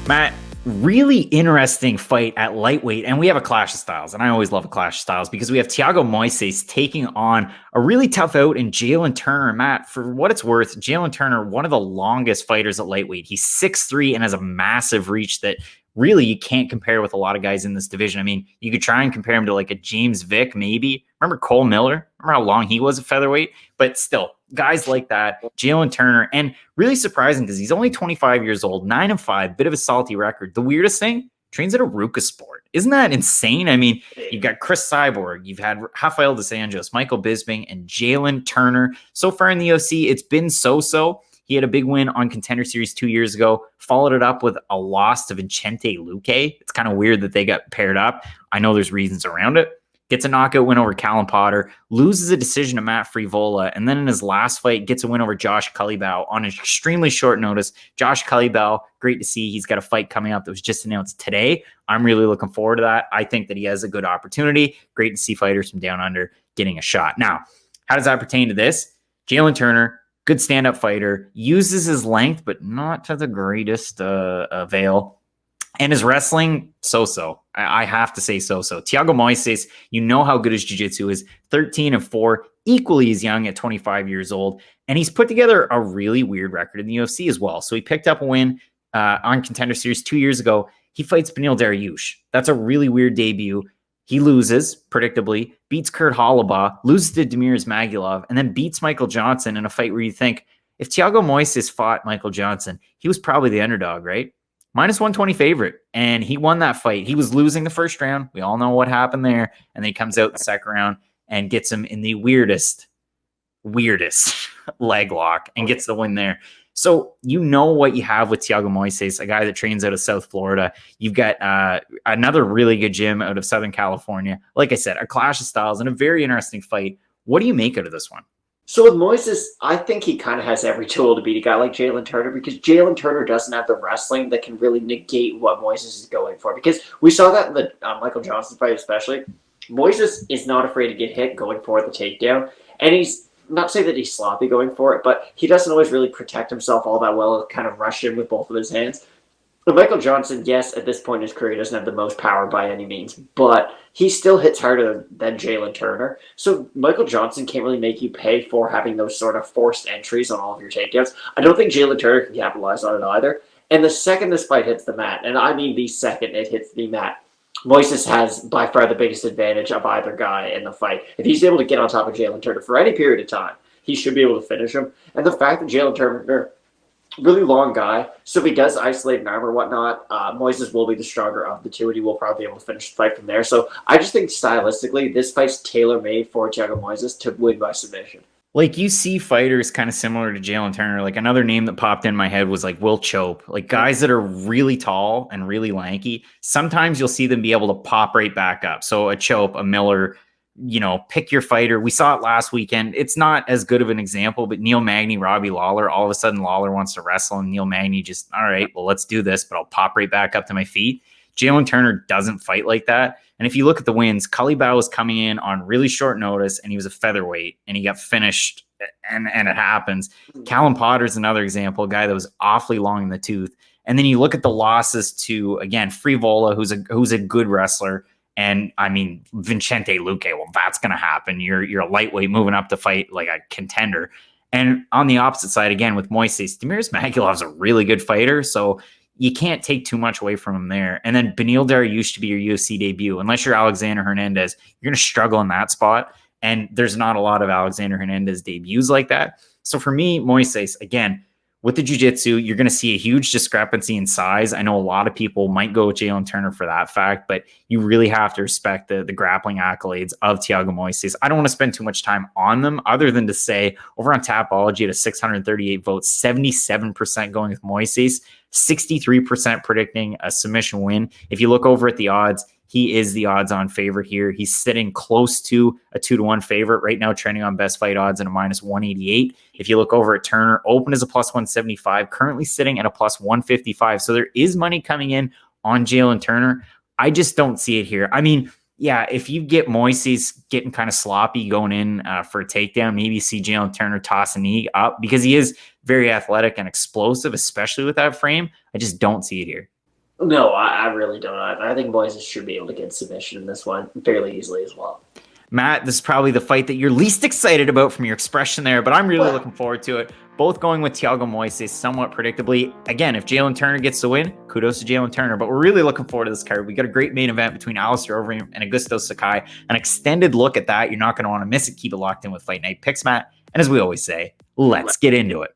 Matt, really interesting fight at lightweight, and we have a clash of styles, and I always love a clash of styles because we have Thiago Moises taking on a really tough out in Jalin Turner. Matt, for what it's worth, Jalin Turner, one of the longest fighters at lightweight. He's 6'3" and has a massive reach that really you can't compare with a lot of guys in this division. I mean, you could try and compare him to like a James Vick, maybe. Remember Cole Miller? Remember how long he was at featherweight? But still, guys like that, Jalin Turner, and really surprising because he's only 25 years old, 9-5, bit of a salty record. The weirdest thing, trains at a Ruka Sport. Isn't that insane? I mean, you've got Chris Cyborg, you've had Rafael dos Anjos, Michael Bisping, and Jalin Turner. So far in the UFC, it's been so-so. He had a big win on Contender Series 2 years ago, followed it up with a loss to Vicente Luque. It's kind of weird that they got paired up. I know there's reasons around it. Gets a knockout win over Callum Potter, loses a decision to Matt Frevola, and then in his last fight gets a win over Josh Culibao on extremely short notice. Josh Culibao, great to see. He's got a fight coming up that was just announced today. I'm really looking forward to that. I think that he has a good opportunity. Great to see fighters from down under getting a shot. Now, how does that pertain to this? Jalin Turner, good stand-up fighter, uses his length, but not to the greatest avail. And his wrestling, so-so. I have to say so-so. Thiago Moises, you know how good his jiu-jitsu is. 13-4, equally as young at 25 years old. And he's put together a really weird record in the UFC as well. So he picked up a win on Contender Series 2 years ago. He fights Beneil Dariush. That's a really weird debut. He loses, predictably, beats Kurt Hollabaugh, loses to Demirs Magulov, and then beats Michael Johnson in a fight where you think, if Thiago Moises fought Michael Johnson, he was probably the underdog, right? Minus 120 favorite, and he won that fight. He was losing the first round. We all know what happened there. And then he comes out the second round and gets him in the weirdest leg lock and gets the win there. So you know what you have with Thiago Moises, a guy that trains out of South Florida. You've got another really good gym out of Southern California. Like I said, a clash of styles and a very interesting fight. What do you make out of this one? So with Moises, I think he kind of has every tool to beat a guy like Jalin Turner because Jalin Turner doesn't have the wrestling that can really negate what Moises is going for. Because we saw that in the Michael Johnson fight especially. Moises is not afraid to get hit going for the takedown. And he's not saying that he's sloppy going for it, but he doesn't always really protect himself all that well. Kind of rush in with both of his hands. But Michael Johnson, yes, at this point in his career, doesn't have the most power by any means, but he still hits harder than Jalin Turner. So Michael Johnson can't really make you pay for having those sort of forced entries on all of your takedowns. I don't think Jalin Turner can capitalize on it either. And the second this fight hits the mat, and I mean the second it hits the mat, Moises has by far the biggest advantage of either guy in the fight. If he's able to get on top of Jalin Turner for any period of time, he should be able to finish him. And the fact that Jalin Turner, really long guy, so if he does isolate an arm or whatnot, Moises will be the stronger of the two, and he will probably be able to finish the fight from there. So I just think stylistically, this fight's tailor-made for Thiago Moises to win by submission. Like you see fighters kind of similar to Jalin Turner. Like another name that popped in my head was like Will Chope. Like guys that are really tall and really lanky. Sometimes you'll see them be able to pop right back up. So a Chope, a Miller, pick your fighter. We saw it last weekend. It's not as good of an example, but Neil Magny, Robbie Lawler, all of a sudden Lawler wants to wrestle and Neil Magny just, all right, well, let's do this, but I'll pop right back up to my feet. Jalin Turner doesn't fight like that. And if you look at the wins, Culibao was coming in on really short notice and he was a featherweight and he got finished and it happens. Callum Potter's another example, a guy that was awfully long in the tooth. And then you look at the losses to, again, Frevola, who's a good wrestler. And I mean, Vicente Luque, well, that's going to happen. You're a lightweight moving up to fight like a contender. And on the opposite side, again, with Moises, Demirs Magulov's a really good fighter. So you can't take too much away from him there. And then Beneil Dariush to be your UFC debut. Unless you're Alexander Hernandez, you're going to struggle in that spot. And there's not a lot of Alexander Hernandez debuts like that. So for me, Moises, again, with the jiu-jitsu, you're going to see a huge discrepancy in size. I know a lot of people might go with Jalin Turner for that fact, but you really have to respect the grappling accolades of Thiago Moises. I don't want to spend too much time on them other than to say over on Tapology at a 638 votes, 77% going with Moises, 63% predicting a submission win. If you look over at the odds, he is the odds-on favorite here. He's sitting close to a 2-1 favorite right now, trending on best fight odds at a minus 188. If you look over at Turner, open is a plus 175, currently sitting at a plus 155. So there is money coming in on Jalin Turner. I just don't see it here. I mean, yeah, if you get Moises getting kind of sloppy going in for a takedown, maybe you see Jalin Turner toss a knee up because he is very athletic and explosive, especially with that frame. I just don't see it here. No, I really don't either. I think Moises should be able to get submission in this one fairly easily as well. Matt, this is probably the fight that you're least excited about from your expression there, but I'm really looking forward to it. Both going with Thiago Moises somewhat predictably. Again, if Jalin Turner gets the win, kudos to Jalin Turner, but we're really looking forward to this card. We got a great main event between Alistair Overeem and Augusto Sakai. An extended look at that. You're not going to want to miss it. Keep it locked in with Fight Night Picks, Matt. And as we always say, let's get into it.